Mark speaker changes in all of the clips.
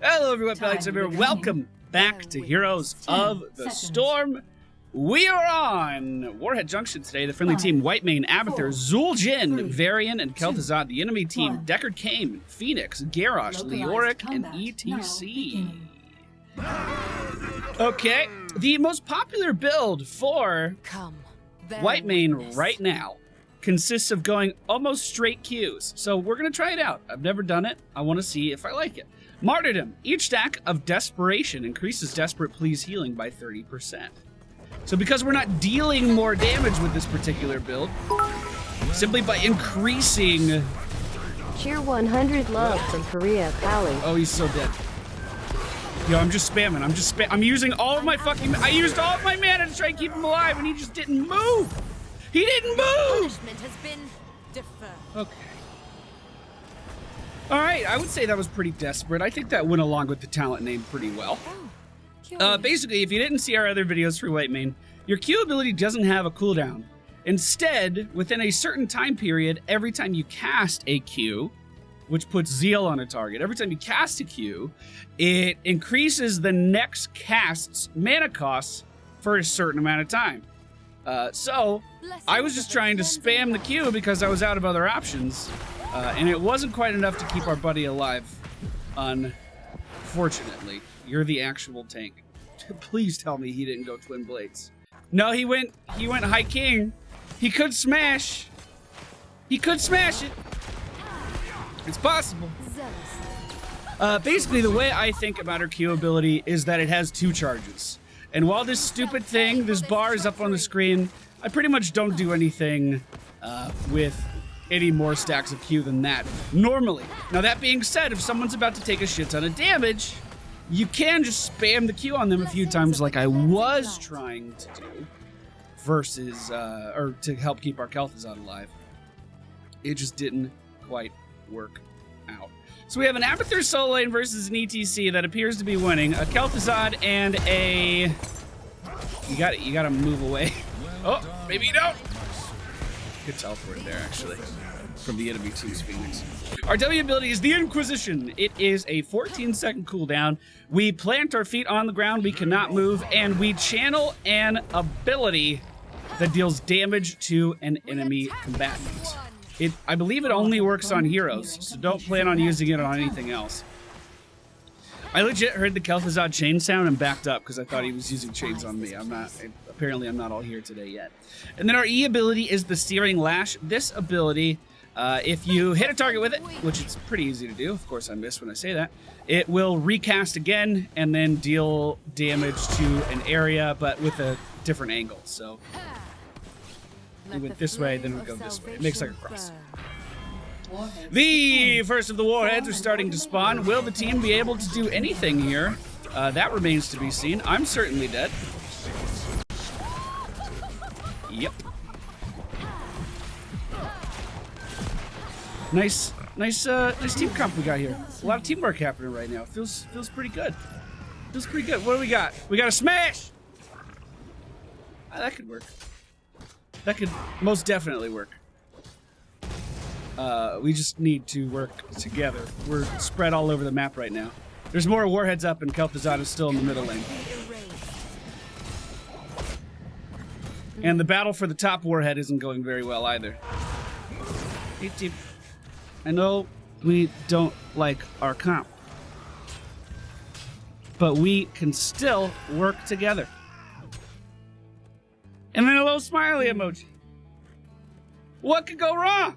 Speaker 1: Hello everyone, MFPallytime here. Welcome back to Heroes of the Storm. We are on Warhead Junction today. The friendly team Whitemane, Abathur, Zul'jin, Varian, and Kel'Thuzad. The enemy team Deckard Cain, Phoenix, Garrosh, Leoric, and ETC. Okay, the most popular build for Whitemane right now consists of going almost straight Qs. So we're going to try it out. I've never done it. I want to see if I like it. Martyrdom. Each stack of Desperation increases Desperate Please healing by 30%. So because we're not dealing more damage with this particular build, simply by increasing...
Speaker 2: Cheer 100 love from Korea, Pally.
Speaker 1: Oh, he's so dead. Yo, I'm just spamming. I'm using all of my fucking... I used all of my mana to try and keep him alive, and he just didn't move. He didn't move!
Speaker 3: Punishment has been deferred.
Speaker 1: Okay. All right, I would say that was pretty desperate. I think that went along with the talent name pretty well. Basically, if you didn't see our other videos for Whitemane, your Q ability doesn't have a cooldown. Instead, within a certain time period, every time you cast a Q, which puts Zeal on a target, every time you cast a Q, it increases the next cast's mana costs for a certain amount of time. So, I was just trying to spam the Q because I was out of other options. And it wasn't quite enough to keep our buddy alive, unfortunately. You're the actual tank. Please tell me he didn't go Twin Blades. No, he went High King. He could smash. He could smash it. It's possible. Basically, the way I think about her Q ability is that it has 2 charges. And while this stupid thing, this bar is up on the screen, I pretty much don't do anything with any more stacks of Q than that, normally. Now that being said, if someone's about to take a shit ton of damage, you can just spam the Q on them a few times like I was trying to do, versus, or to help keep our Kel'Thuzad alive. It just didn't quite work out. So we have an Abathur solo lane versus an ETC that appears to be winning, a Kel'Thuzad and a... You gotta move away. Oh, maybe you don't. Good teleport there, actually, from the enemy team's Phoenix. Our W ability is the Inquisition. It is a 14-second cooldown. We plant our feet on the ground, we cannot move, and we channel an ability that deals damage to an enemy combatant. I believe it only works on heroes, so don't plan on using it on anything else. I legit heard the Kel'Thuzad chain sound and backed up because I thought he was using chains on me. Apparently I'm not all here today yet. And then our E ability is the Searing Lash. This ability, if you hit a target with it, which it's pretty easy to do, of course I miss when I say that, it will recast again and then deal damage to an area, but with a different angle. So we went this way, then we go this way. It makes like a cross. The first of the warheads are starting to spawn. Will the team be able to do anything here? That remains to be seen. I'm certainly dead. Yep. Nice team comp we got here. A lot of teamwork happening right now. Feels pretty good. Feels pretty good. What do we got? We got a smash. That could work. That could most definitely work. We just need to work together. We're spread all over the map right now. There's more warheads up, and Kel'Thuzad is still in the middle lane. And the battle for the top warhead isn't going very well either. Hey, team. I know we don't like our comp, but we can still work together. And then a little smiley emoji. What could go wrong?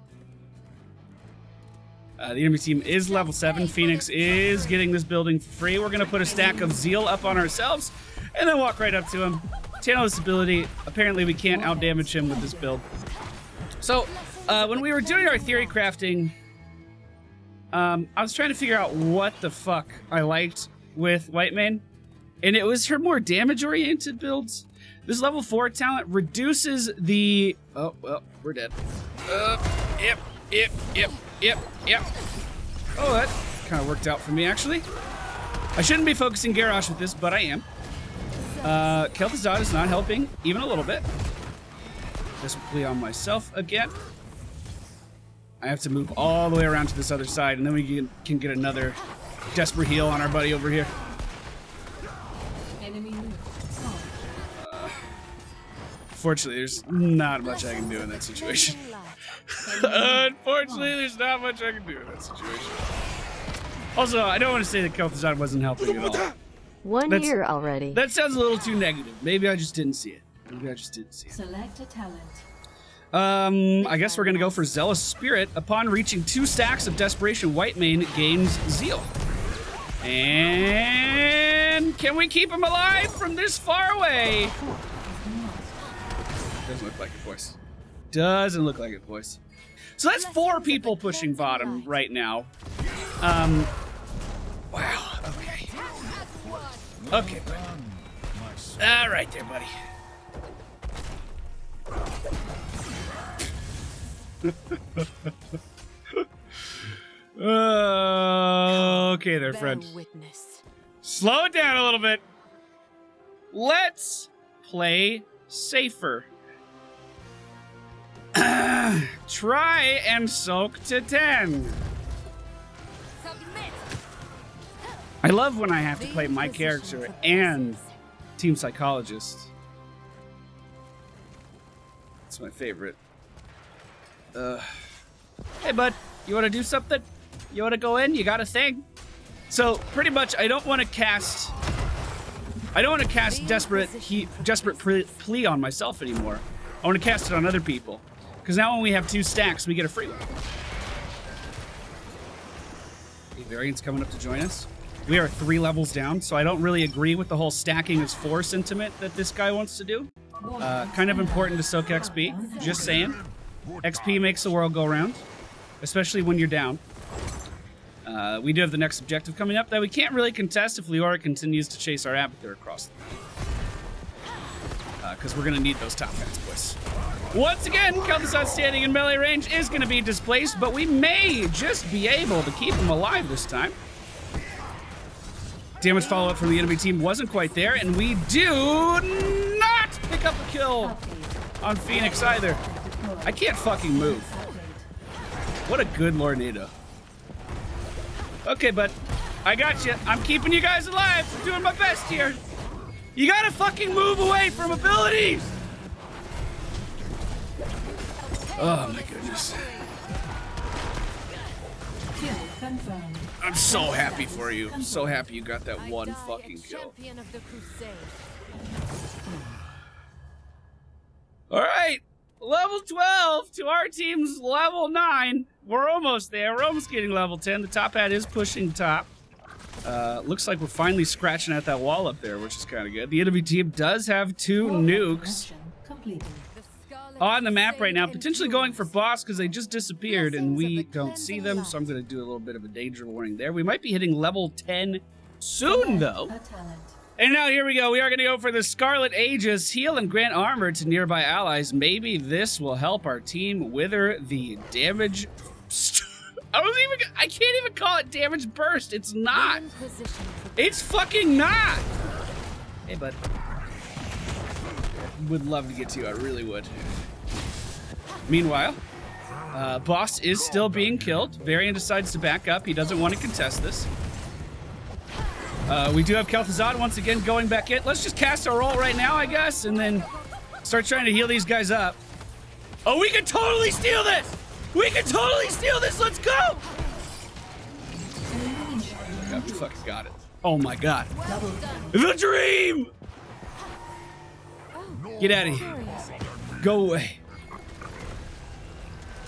Speaker 1: The enemy team is level 7. Phoenix is getting this building for free. We're going to put a stack of Zeal up on ourselves and then walk right up to him. Channel this ability. Apparently we can't outdamage him with this build. So, when we were doing our theory crafting, I was trying to figure out what the fuck I liked with Whitemane, and it was her more damage-oriented builds. This level 4 talent reduces the... Oh, well, we're dead. Yep. Oh, that kind of worked out for me, actually. I shouldn't be focusing Garrosh with this, but I am. Kel'Thuzad is not helping, even a little bit. This will plea on myself again. I have to move all the way around to this other side, and then we can get another desperate heal on our buddy over here. Fortunately, there's not much I can do in that situation. Unfortunately, there's not much I can do in that situation. Also, I don't want to say that Kel'Thuzad wasn't helping at all.
Speaker 2: One year already.
Speaker 1: That sounds a little too negative. Maybe I just didn't see it.
Speaker 4: Select a talent.
Speaker 1: I guess we're gonna go for Zealous Spirit. Upon reaching 2 stacks of Desperation, Whitemane gains Zeal. And can we keep him alive from this far away? Doesn't look like it, boys. Doesn't look like it, boys. So that's 4 people pushing bottom right now. Wow, okay. Okay, buddy. All right there, buddy. Okay there, friend. Slow it down a little bit. Let's play safer. Try and soak to 10. I love when I have to play my character and Team Psychologist. It's my favorite. Hey, bud, you want to do something? You want to go in? You got a thing? So pretty much, I don't want to cast desperate plea on myself anymore. I want to cast it on other people, because now when we have 2 stacks, we get a free one. The variant's coming up to join us. We are 3 levels down, so I don't really agree with the whole stacking is 4 sentiment that this guy wants to do. Kind of important to soak XP, just saying. XP makes the world go round, especially when you're down. We do have the next objective coming up that we can't really contest if Leora continues to chase our Abathur across the because we're going to need those top hats, boys. Once again, Kel'Thuzad standing in melee range is going to be displaced, but we may just be able to keep him alive this time. Damage follow-up from the enemy team wasn't quite there, and we do not pick up a kill on Phoenix either. I can't fucking move. What a good Lornado. Okay, bud. I got you. I'm keeping you guys alive. I'm doing my best here. You gotta fucking move away from abilities! Oh my goodness. I'm so happy for you. I'm so happy you got that one fucking kill. Alright. Level 12 to our team's level 9. We're almost there. We're almost getting level 10. The top hat is pushing top. Looks like we're finally scratching at that wall up there, which is kind of good. The enemy team does have 2 nukes on the map right now, potentially going for boss because they just disappeared and we don't see them, so I'm going to do a little bit of a danger warning there. We might be hitting level 10 soon, though. And now here we go. We are going to go for the Scarlet Aegis. Heal and grant armor to nearby allies. Maybe this will help our team wither the damage. I can't even call it damage burst. It's not. It's fucking not. Hey, bud. Would love to get to you. I really would. Meanwhile, boss is still being killed. Varian decides to back up. He doesn't want to contest this. We do have Kel'Thuzad once again going back in. Let's just cast our ult right now, I guess, and then start trying to heal these guys up. Oh, we can totally steal this! We can totally steal this! Let's go! We fucking got it. Oh my god. The dream! Get out of here. Go away.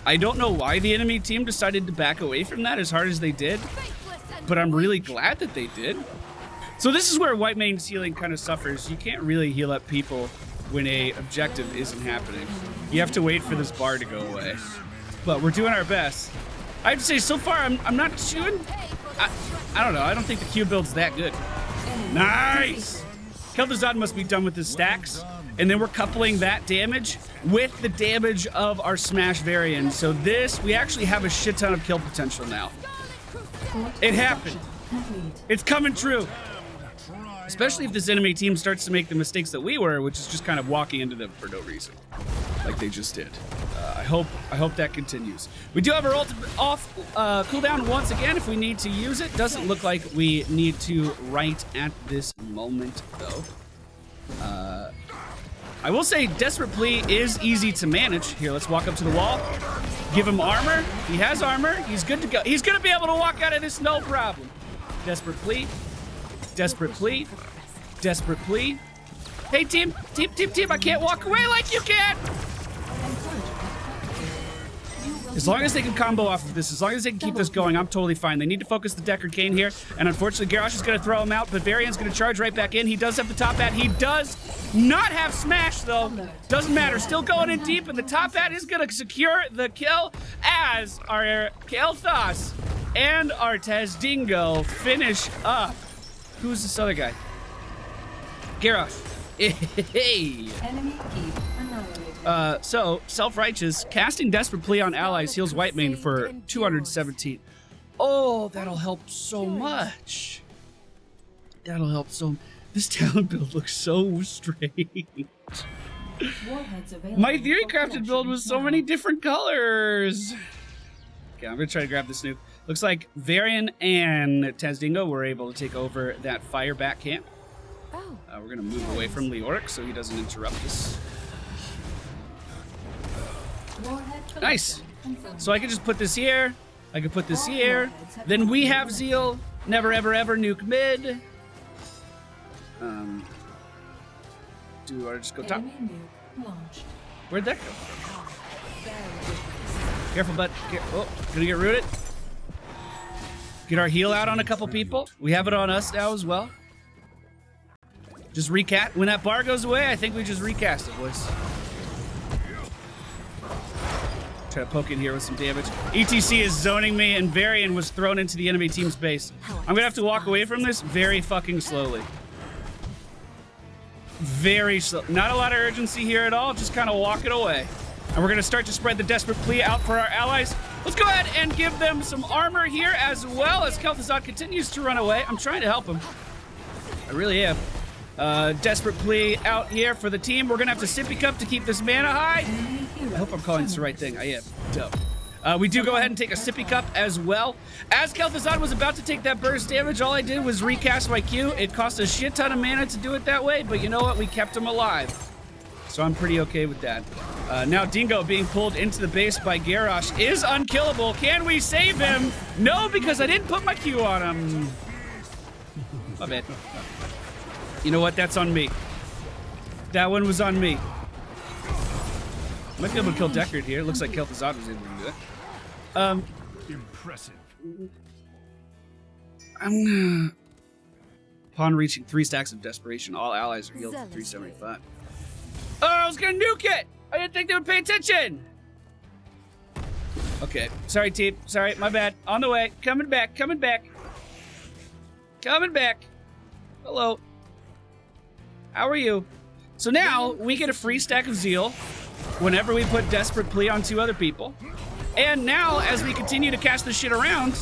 Speaker 1: I don't know why the enemy team decided to back away from that as hard as they did, but I'm really glad that they did. So this is where Whitemane's healing kind of suffers. You can't really heal up people when a objective isn't happening. You have to wait for this bar to go away. But we're doing our best. I'd say so far I'm not chewing. I don't know. I don't think the Q build's that good. Nice! Kel'Thuzad must be done with his stacks. And then we're coupling that damage with the damage of our Smash Varian. So this, we actually have a shit ton of kill potential now. It happened. It's coming true. Especially if this enemy team starts to make the mistakes that we were, which is just kind of walking into them for no reason. Like they just did. I hope that continues. We do have our ultimate off cooldown once again if we need to use it. Doesn't look like we need to right at this moment though. I will say Desperate Plea is easy to manage. Here, let's walk up to the wall. Give him armor. He has armor. He's good to go. He's gonna be able to walk out of this no problem. Desperate Plea. Desperate Plea. Desperate Plea. Hey, team, I can't walk away like you can! As long as they can combo off of this, as long as they can keep this going, I'm totally fine. They need to focus the Deckard Cain here, and unfortunately, Garrosh is going to throw him out, but Varian's going to charge right back in. He does have the top hat. He does not have Smash, though. Doesn't matter. Still going in deep, and the top hat is going to secure the kill as our Kael'thas and our Tazdingo finish up. Who's this other guy? Garrosh. Hey.
Speaker 4: Enemy keep annihilated.
Speaker 1: So, Self-Righteous, casting Desperate Plea on allies heals Whitemane for 217. Oh, that'll help so much. That'll help so. This talent build looks so strange. My Theory Crafted build was so many different colors. Okay, I'm gonna try to grab this nuke. Looks like Varian and Tazdingo were able to take over that fire back camp. We're gonna move away from Leoric so he doesn't interrupt us. Nice. So I can just put this here. I can put this here. Then we have Zeal. Never, ever, ever nuke mid. Do I just go top? Where'd that go? Careful, bud. Oh, gonna get rooted. Get our heal out on a couple people. We have it on us now as well. Just recast. When that bar goes away, I think we just recast it, boys. Try to poke in here with some damage. ETC is zoning me, and Varian was thrown into the enemy team's base. I'm gonna have to walk away from this very fucking slowly. Very slow. Not a lot of urgency here at all. Just kind of walking away. And we're gonna start to spread the Desperate Plea out for our allies. Let's go ahead and give them some armor here as well as Kael'thas continues to run away. I'm trying to help him. I really am. Desperate Plea out here for the team. We're gonna have to Sippy Cup to keep this mana high. I hope I'm calling this the right thing. I am. Dope. We do go ahead and take a Sippy Cup as well. As Kael'thas was about to take that burst damage, all I did was recast my Q. It cost a shit ton of mana to do it that way, but you know what? We kept him alive. So I'm pretty okay with that. Now Dingo being pulled into the base by Garrosh is unkillable. Can we save him? No, because I didn't put my Q on him. My bad. You know what? That's on me. That one was on me. Might be able to kill Deckard here. Looks like Kael'thas was able to do it.
Speaker 5: Impressive.
Speaker 1: I'm gonna... Upon reaching 3 stacks of desperation, all allies are healed for 375. Oh, I was gonna nuke it! I didn't think they would pay attention! Okay. Sorry, team. Sorry, my bad. On the way. Coming back. Coming back. Coming back. Hello. How are you? So now, we get a free stack of Zeal whenever we put Desperate Plea on 2 other people. And now, as we continue to cast this shit around,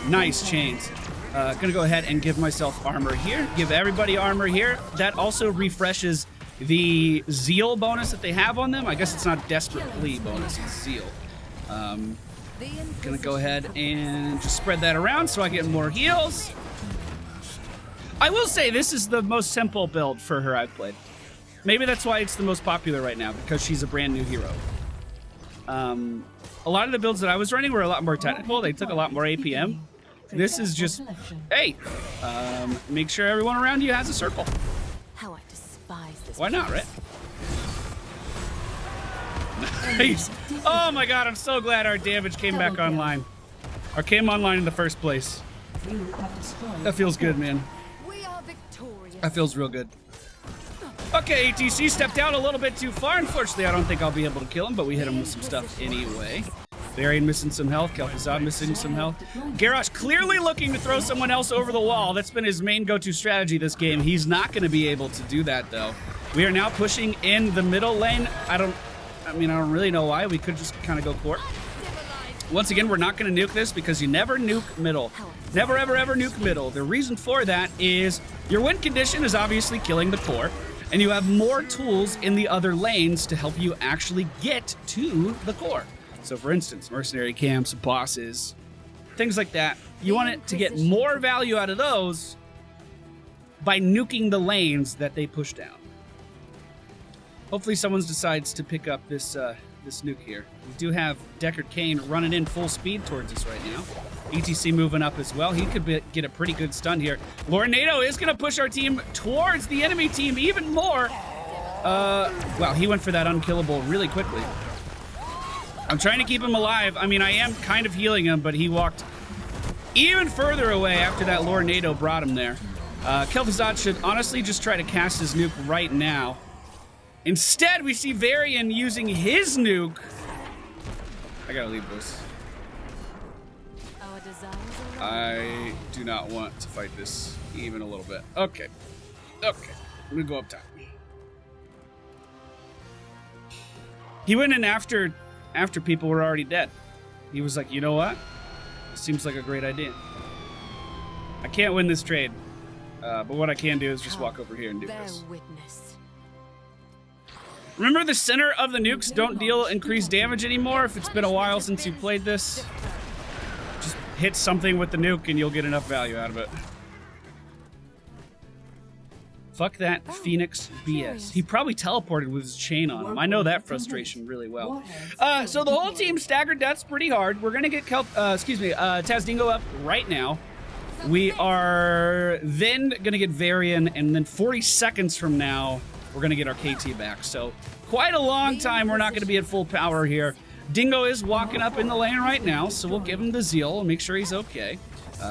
Speaker 1: nice chains. Gonna go ahead and give myself armor here. Give everybody armor here. That also refreshes the Zeal bonus that they have on them. I guess it's not Desperate Plea bonus, it's Zeal. Gonna go ahead and just spread that around so I get more heals. I will say this is the most simple build for her I've played. Maybe that's why it's the most popular right now, because she's a brand new hero. A lot of the builds that I was running were a lot more technical. They took a lot more APM. This is just, hey, make sure everyone around you has a circle.
Speaker 3: How I despise this.
Speaker 1: Why not, right? Nice. Oh my god, I'm so glad our damage came back online. Or came online in the first place. That feels good, man.
Speaker 3: We are victorious.
Speaker 1: That feels real good. Okay, ATC stepped out a little bit too far. Unfortunately, I don't think I'll be able to kill him, but we hit him with some stuff anyway. Varian missing some health. Kael'thas missing some health. Garrosh clearly looking to throw someone else over the wall. That's been his main go-to strategy this game. He's not going to be able to do that, though. We are now pushing in the middle lane. I don't really know why. We could just kind of go court. Once again, we're not going to nuke this because you never nuke middle. Never, ever, ever nuke middle. The reason for that is your win condition is obviously killing the core. And you have more tools in the other lanes to help you actually get to the core. So for instance, mercenary camps, bosses, things like that. You want it to get more value out of those by nuking the lanes that they push down. Hopefully someone decides to pick up this this nuke here. We do have Deckard Cain running in full speed towards us right now. ETC moving up as well. He could get a pretty good stun here. Lornado is going to push our team towards the enemy team even more. Wow, he went for that unkillable really quickly. I'm trying to keep him alive. I mean, I am kind of healing him, but he walked even further away after that Lornado brought him there. Kel'Thuzad should honestly just try to cast his nuke right now. Instead, we see Varian using his nuke. I gotta leave this. I do not want to fight this even a little bit. Okay. Okay. I'm gonna go up top. He went in after people were already dead. He was like, you know what? This seems like a great idea. I can't win this trade. But what I can do is just walk over here and do this. Remember, the center of the nukes don't deal increased damage anymore. If it's been a while since you played this, just hit something with the nuke and you'll get enough value out of it. Fuck that Phoenix BS. He probably teleported with his chain on him. I know that frustration really well. So the whole team staggered deaths pretty hard. We're gonna get Taz Dingo up right now. We are then gonna get Varian, and then 40 seconds from now, we're gonna get our KT back. So quite a long time we're not gonna be at full power here. Dingo is walking up in the lane right now, so we'll give him the zeal and make sure he's okay.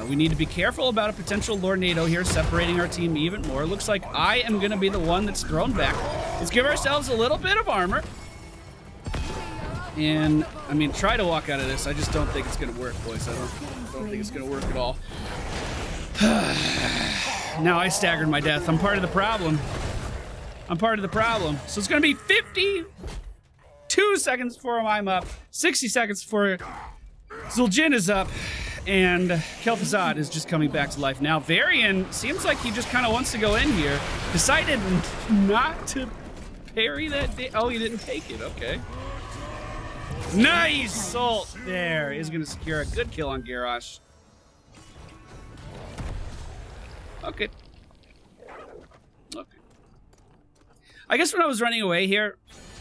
Speaker 1: We need to be careful about a potential Lornado here separating our team even more. Looks like I am gonna be the one that's thrown back. Let's give ourselves a little bit of armor. And, I mean, try to walk out of this. I just don't think it's gonna work, boys. I don't think it's gonna work at all. Now I staggered my death. I'm part of the problem. I'm part of the problem. So it's gonna be 52 seconds before I'm up, 60 seconds before Zul'jin is up, and Kel'Thuzad is just coming back to life now. Varian seems like he just kind of wants to go in here. Decided not to parry that. Oh, he didn't take it. Okay. Nice Salt there is going to secure a good kill on Garrosh. Okay. Okay. I guess when I was running away here,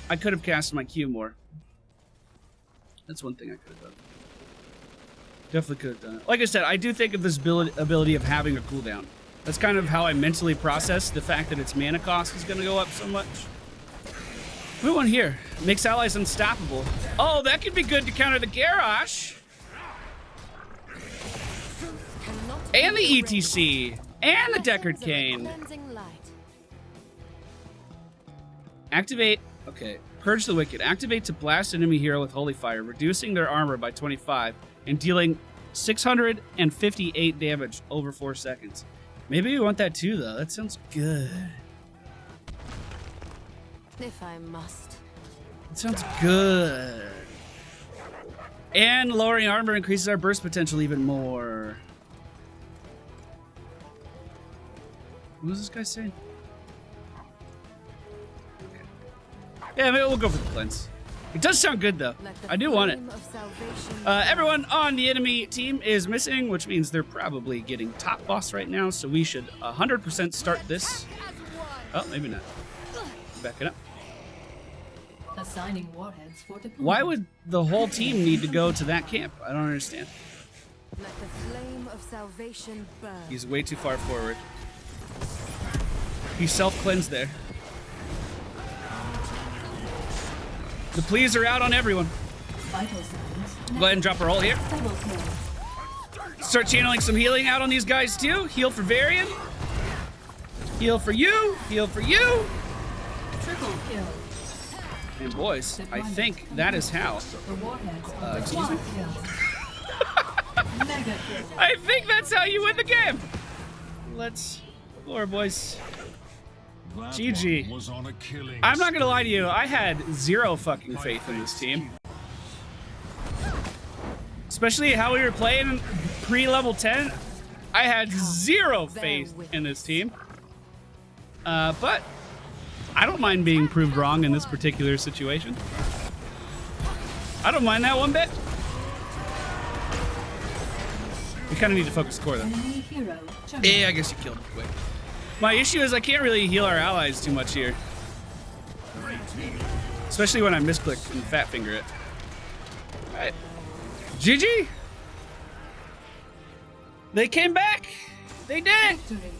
Speaker 1: I could have cast my Q more. That's one thing I could have done. Definitely could have done it. Like I said, I do think of this ability of having a cooldown. That's kind of how I mentally process the fact that its mana cost is going to go up so much. What do we want here? Makes allies unstoppable. Oh, that could be good to counter the Garrosh. And the ETC. And the Deckard Cain. Activate. Okay. Purge the Wicked. Activate to blast enemy hero with Holy Fire, reducing their armor by 25 and dealing 658 damage over 4 seconds. Maybe we want that too, though. That sounds good.
Speaker 3: If I must.
Speaker 1: That sounds good. And lowering armor increases our burst potential even more. What was this guy saying? Okay. Yeah, maybe we'll go for the cleanse. It does sound good, though. I do want it. Everyone on the enemy team is missing, which means they're probably getting top boss right now, so we should 100% start this. Oh, maybe not. Back it up.
Speaker 4: Assigning warheads for deployment.
Speaker 1: Why would the whole team need to go to that camp? I don't understand.
Speaker 3: Let the flame of salvation burn.
Speaker 1: He's way too far forward. He self-cleansed there. The pleas are out on everyone.
Speaker 4: Vital signs.
Speaker 1: Go ahead and drop a roll here.
Speaker 4: Double kill.
Speaker 1: Start channeling some healing out on these guys too. Heal for Varian. Heal for you. Heal for you.
Speaker 4: Triple kill.
Speaker 1: And boys, I think that is how.
Speaker 4: The warheads.
Speaker 1: Excuse me?
Speaker 4: Mega kill.
Speaker 1: I think that's how you win the game. Let's explore, boys. GG. I'm not gonna lie to you, I had zero fucking faith in this team. Especially how we were playing pre-level 10. I had zero faith in this team. But I don't mind being proved wrong in this particular situation. I don't mind that one bit. We kind of need to focus core, though.
Speaker 4: Enemy hero
Speaker 1: Yeah, I guess you killed him quick. My issue is I can't really heal our allies too much here. Especially when I misclick and fat finger it. Alright. GG! They came back! They did it!
Speaker 4: victory.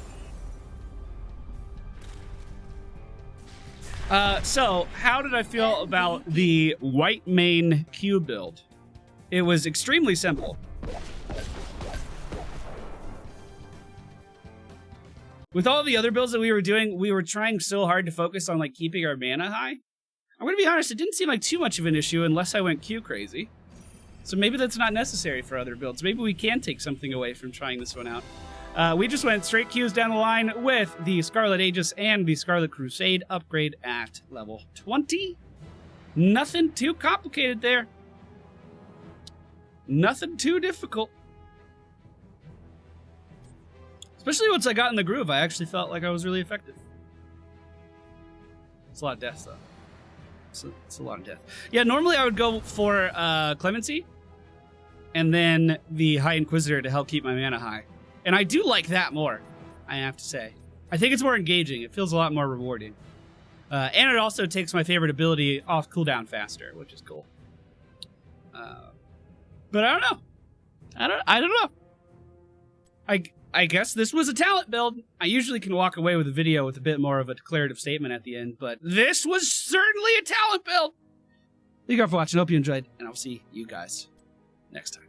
Speaker 1: So, how did I feel about the Whitemane Q build? It was extremely simple. With all the other builds that we were doing, we were trying so hard to focus on like keeping our mana high. I'm gonna be honest, it didn't seem like too much of an issue unless I went Q crazy. So maybe that's not necessary for other builds. Maybe we can take something away from trying this one out. We just went straight Qs down the line with the Scarlet Aegis and the Scarlet Crusade upgrade at level 20. Nothing too complicated there. Nothing too difficult. Especially once I got in the groove, I actually felt like I was really effective. It's a lot of deaths, though. It's a lot of death. Yeah, normally I would go for Clemency and then the High Inquisitor to help keep my mana high. And I do like that more, I have to say. I think it's more engaging. It feels a lot more rewarding. And it also takes my favorite ability off cooldown faster, which is cool. But I don't know. I don't know. I guess this was a talent build. I usually can walk away with a video with a bit more of a declarative statement at the end, but this was certainly a talent build. Thank you all for watching. Hope you enjoyed, and I'll see you guys next time.